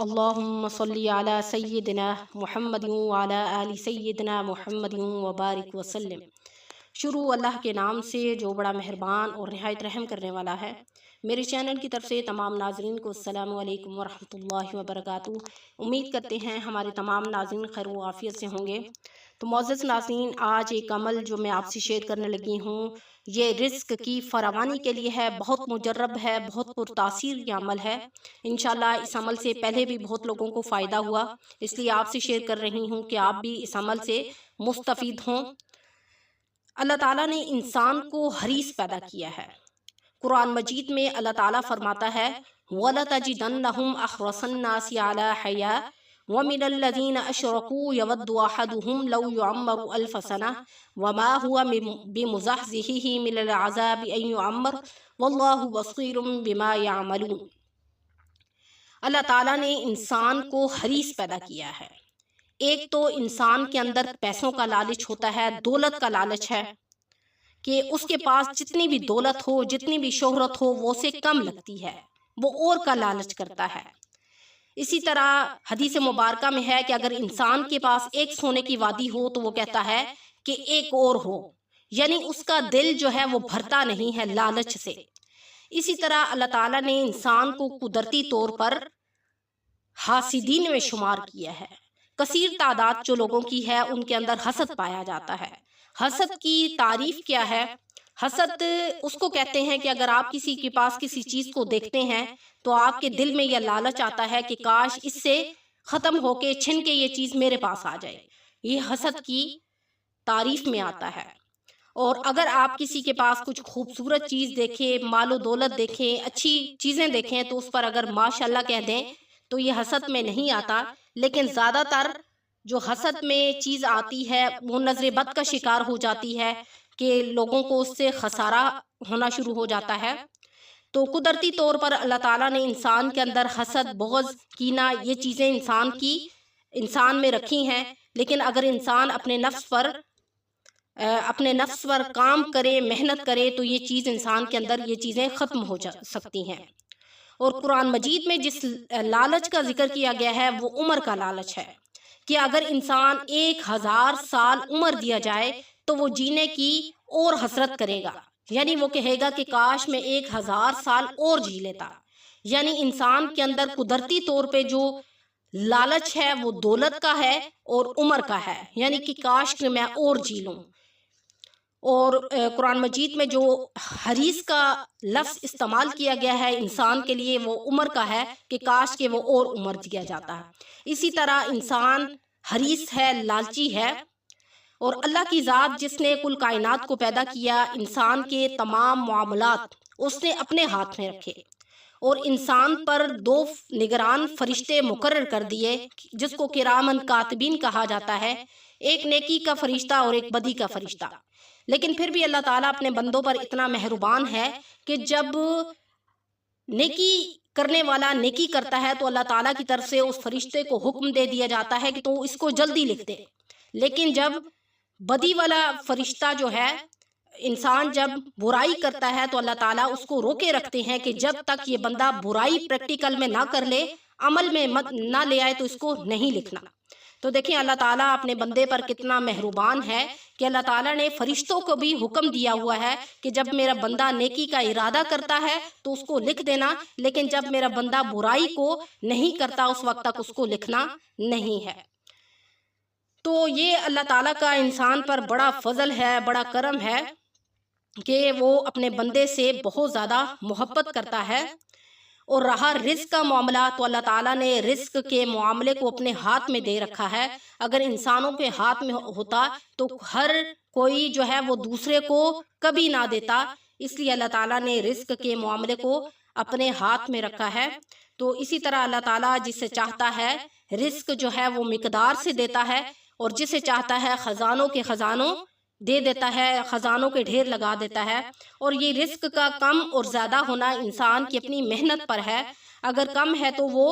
اللہم صلی علی سیدنا محمد وعلی آل سیدنا محمد وبارک وسلم۔ شروع اللہ کے نام سے جو بڑا مہربان اور نہایت رحم کرنے والا ہے۔ میرے چینل کی طرف سے تمام ناظرین کو السلام علیکم ورحمۃ اللہ وبرکاتہ۔ امید کرتے ہیں ہمارے تمام ناظرین خیر و عافیت سے ہوں گے۔ تو معزز ناظرین، آج ایک عمل جو میں آپ سے شیئر کرنے لگی ہوں، یہ رزق کی فراوانی کے لیے ہے، بہت مجرب ہے، بہت پرتاثیر یہ عمل ہے۔ انشاءاللہ اس عمل سے پہلے بھی بہت لوگوں کو فائدہ ہوا، اس لیے آپ سے شیئر کر رہی ہوں کہ آپ بھی اس عمل سے مستفید ہوں۔ اللہ تعالیٰ نے انسان کو حریص پیدا کیا ہے۔ قرآن مجید میں اللہ تعالیٰ فرماتا ہے وَلَتَجِدَنَّهُمْ أَحْرَصَ النَّاسِ عَلَى حَيَاةٍ وَمِنَ الَّذِينَ أَشْرَكُوا يَوَدُّ أَحَدُهُمْ لَوْ يُعَمَّرُ أَلْفَ سَنَةٍ وَمَا هُوَ بِمُزَحْزِحِهِ مِنَ الْعَذَابِ أَن يُعَمَّرَ وَاللَّهُ بَصِيرٌ بِمَا يَعْمَلُونَ۔ اللہ تعالیٰ نے انسان کو حریص پیدا کیا ہے۔ ایک تو انسان کے اندر پیسوں کا لالچ ہوتا ہے، دولت کا لالچ ہے کہ اس کے پاس جتنی بھی دولت ہو، جتنی بھی شہرت ہو، وہ اسے کم لگتی ہے، وہ اور کا لالچ کرتا ہے۔ اسی طرح حدیث مبارکہ میں ہے کہ اگر انسان کے پاس ایک سونے کی وادی ہو تو وہ کہتا ہے کہ ایک اور ہو، یعنی اس کا دل جو ہے وہ بھرتا نہیں ہے لالچ سے۔ اسی طرح اللہ تعالیٰ نے انسان کو قدرتی طور پر حاسدین میں شمار کیا ہے۔ کثیر تعداد جو لوگوں کی ہے ان کے اندر حسد پایا جاتا ہے۔ حسد کی تعریف کیا ہے؟ حسد اس کو کہتے ہیں کہ اگر آپ کسی کے پاس کسی چیز کو دیکھتے ہیں تو آپ کے دل میں یہ لالچ آتا ہے کہ کاش اس سے ختم ہو کے چھن کے یہ چیز میرے پاس آ جائے، یہ حسد کی تعریف میں آتا ہے۔ اور اگر آپ کسی کے پاس کچھ خوبصورت چیز دیکھیں، مال و دولت دیکھیں، اچھی چیزیں دیکھیں تو اس پر اگر ماشاءاللہ کہہ دیں تو یہ حسد میں نہیں آتا، لیکن زیادہ تر جو حسد میں چیز آتی ہے وہ نظر بد کا شکار ہو جاتی ہے کہ لوگوں کو اس سے خسارہ ہونا شروع ہو جاتا ہے۔ تو قدرتی طور پر اللہ تعالیٰ نے انسان کے اندر حسد، بغض، کینہ، یہ چیزیں انسان میں رکھی ہیں، لیکن اگر انسان اپنے نفس پر کام کرے، محنت کرے تو یہ چیز انسان کے اندر یہ چیزیں ختم ہو سکتی ہیں۔ اور قرآن مجید میں جس لالچ کا ذکر کیا گیا ہے وہ عمر کا لالچ ہے کہ اگر انسان 1000 سال عمر دیا جائے تو وہ جینے کی اور حسرت کرے گا، یعنی وہ کہے گا کہ کاش میں 1000 سال اور جی لیتا۔ یعنی انسان کے اندر قدرتی طور پہ جو لالچ ہے وہ دولت کا ہے اور عمر کا ہے، یعنی کہ کاش میں اور جی لوں۔ اور قرآن مجید میں جو حریص کا لفظ استعمال کیا گیا ہے انسان کے لیے وہ عمر کا ہے کہ کاش کہ وہ اور عمر دیا جاتا ہے۔ اسی طرح انسان حریص ہے، لالچی ہے، اور اللہ کی ذات جس نے کل کائنات کو پیدا کیا، انسان کے تمام معاملات اس نے اپنے ہاتھ میں رکھے اور انسان پر 2 نگران فرشتے مقرر کر دیے جس کو کرامن کاتبین کہا جاتا ہے، ایک نیکی کا فرشتہ اور ایک بدی کا فرشتہ۔ لیکن پھر بھی اللہ تعالیٰ اپنے بندوں پر اتنا مہربان ہے کہ جب نیکی کرنے والا نیکی کرتا ہے تو اللہ تعالیٰ کی طرف سے اس فرشتے کو حکم دے دیا جاتا ہے کہ تو اس کو جلدی لکھ دے، لیکن جب بدی والا فرشتہ جو ہے، انسان جب برائی کرتا ہے تو اللہ تعالیٰ اس کو روکے رکھتے ہیں کہ جب تک یہ بندہ برائی پریکٹیکل میں نہ کر لے، عمل میں نہ لے آئے تو اس کو نہیں لکھنا۔ تو دیکھیں اللہ تعالیٰ اپنے بندے پر کتنا مہربان ہے کہ اللہ تعالیٰ نے فرشتوں کو بھی حکم دیا ہوا ہے کہ جب میرا بندہ نیکی کا ارادہ کرتا ہے تو اس کو لکھ دینا، لیکن جب میرا بندہ برائی کو نہیں کرتا اس وقت تک اس کو لکھنا نہیں ہے۔ تو یہ اللہ تعالیٰ کا انسان پر بڑا فضل ہے، بڑا کرم ہے کہ وہ اپنے بندے سے بہت زیادہ محبت کرتا ہے۔ اور رہا رزق کا معاملہ تو اللہ تعالیٰ نے رزق کے معاملے کو اپنے ہاتھ میں دے رکھا ہے۔ اگر انسانوں کے ہاتھ میں ہوتا تو ہر کوئی جو ہے وہ دوسرے کو کبھی نہ دیتا، اس لیے اللہ تعالیٰ نے رزق کے معاملے کو اپنے ہاتھ میں رکھا ہے۔ تو اسی طرح اللہ تعالیٰ جسے چاہتا ہے رزق جو ہے وہ مقدار سے دیتا ہے، اور جسے چاہتا ہے خزانوں کے خزانوں دے دیتا ہے، خزانوں کے ڈھیر لگا دیتا ہے۔ اور یہ رزق کا کم اور زیادہ ہونا انسان کی اپنی محنت پر ہے۔ اگر کم ہے تو وہ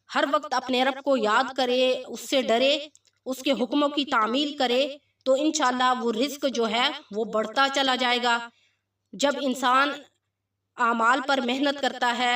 ہر وقت اپنے رب کو یاد کرے، اس سے ڈرے، اس کے حکموں کی تعمیل کرے تو انشاءاللہ وہ رزق جو ہے وہ بڑھتا چلا جائے گا۔ جب انسان اعمال پر محنت کرتا ہے،